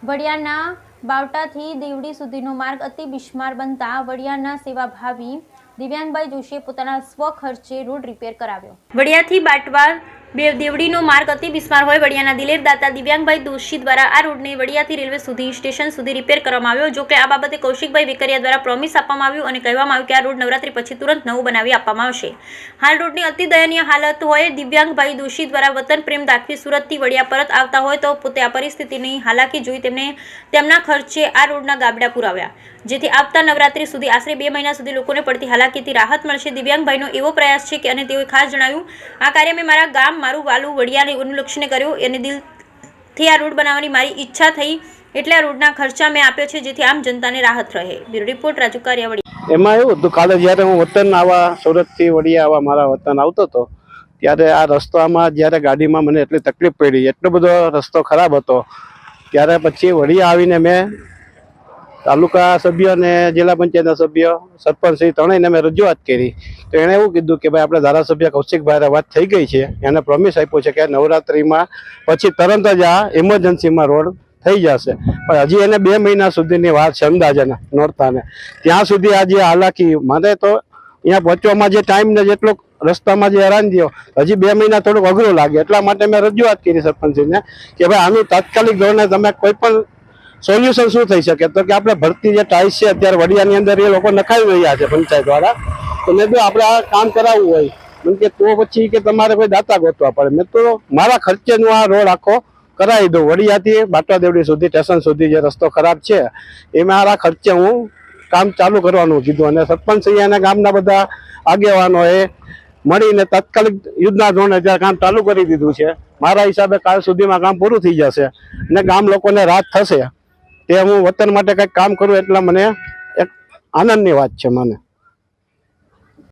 વડિયાના બાવટાથી દેવડી સુધીનો માર્ગ અતિ બિસ્માર બનતા વડિયાના સેવાભાવી દિવ્યાંગભાઈ જોશીએ પોતાના સ્વખર્ચે રોડ રિપેર કરાવ્યો। વડિયાથી બાટવા દેવડીનો માર્ગ અતિ બિસ્માર હોય વડિયાના દિલેર દાતા દિવ્યાંગભાઈ દોશી દ્વારા આ રોડને વડિયાથી રેલવે સુધી સ્ટેશન સુધી રિપેર કરવામાં આવ્યો। જો કે આ બાબતે કૌશિકભાઈ વિકરિયા દ્વારા પ્રોમિસ આપવામાં આવ્યું અને કહેવામાં આવ્યું કે આ રોડ નવરાત્રી પછી તુરંત નવું બનાવી આપવામાં આવશે। હાલ રોડની અતિ દયનીય હાલત હોય દિવ્યાંગભાઈ દોશી દ્વારા વતન પ્રેમ દાખવી સુરતથી વડિયા પરત આવતા હોય તો પોતે આ પરિસ્થિતિની હાલાકી જોઈ તેમના ખર્ચે આ રોડના ગાબડા પુરાવ્યા, જેથી આવતા નવરાત્રી સુધી આશરે 2 મહિના સુધી લોકોને પડતી હાલાકીથી રાહત મળશે। દિવ્યાંગભાઈનો એવો પ્રયાસ છે કે અને તેઓએ ખાસ જણાવ્યું, આ કાર્ય મેં મારા ગામ મારું વાલું વડિયાને અનુલક્ષીને કર્યું અને દિલથી આ રોડ બનાવવાની મારી ઈચ્છા થઈ એટલે આ રોડના ખર્ચા મેં આપ્યો છે, જેથી આમ જનતાને રાહત રહે। Bureau report Raju Kariya Vadiya. એમાં એવું હતું, કાલે જ્યારે હું વતન આવા સુરતથી વડિયા આવા મારા વતન આવતો હતો ત્યારે આ રસ્તામાં જ્યારે ગાડીમાં મને એટલી તકલીફ પડી, એટલો બધો રસ્તો ખરાબ હતો, ત્યારે પછી વડિયા આવીને મેં તાલુકા સભ્ય અને જિલ્લા પંચાયતના સભ્ય સરપંચ શ્રી ત્રણેયને મેં રજૂઆત કરી તો એણે એવું કીધું કે ભાઈ આપણે ધારાસભ્ય કૌશિકભાઈ વાત થઈ ગઈ છે, એને પ્રોમિસ આપ્યો છે કે નવરાત્રિમાં પછી તરત જ આ ઇમરજન્સીમાં રોડ થઈ જશે, પણ હજી એને 2 મહિના સુધીની વાત છે અંદાજે નોરતાને, ત્યાં સુધી આ જે હાલાકી મારે તો અહીંયા પહોંચવામાં જે ટાઈમ ને જેટલો રસ્તામાં જે હેરાન થયો હજી 2 મહિના થોડુંક અઘરું લાગે, એટલા માટે મેં રજૂઆત કરી સરપંચને કે ભાઈ આનું તાત્કાલિક ધોરણે તમે કોઈ પણ સોલ્યુશન શું થઈ શકે, તો કે આપણે ભરતી જે ટાઈસ છે અત્યારે વડિયાની અંદર એ લોકો નખાવી રહ્યા છે પંચાયત દ્વારા, તો મેં જો આપણે આ કામ કરાવવું હોય મને કે તો પછી કે તમારે કોઈ દાતા ગોતવા પડે, મેં તો મારા ખર્ચેનું આ રોડ આખો કરાવી દઉં, વડિયાથી બાટવા દેવડી સુધી સ્ટેશન સુધી જે રસ્તો ખરાબ છે એ મારા ખર્ચે હું કામ ચાલુ કરવાનું કીધું અને સરપંચ અને ગામના બધા આગેવાનોએ મળીને તાત્કાલિક યુદ્ધના ધોરણે ત્યાં કામ ચાલુ કરી દીધું છે। મારા હિસાબે કાલ સુધીમાં કામ પૂરું થઈ જશે અને ગામ લોકોને રાહત થશે, તે હું વતન માટે કંઈક કામ કરું એટલે મને એક આનંદની વાત છે મને।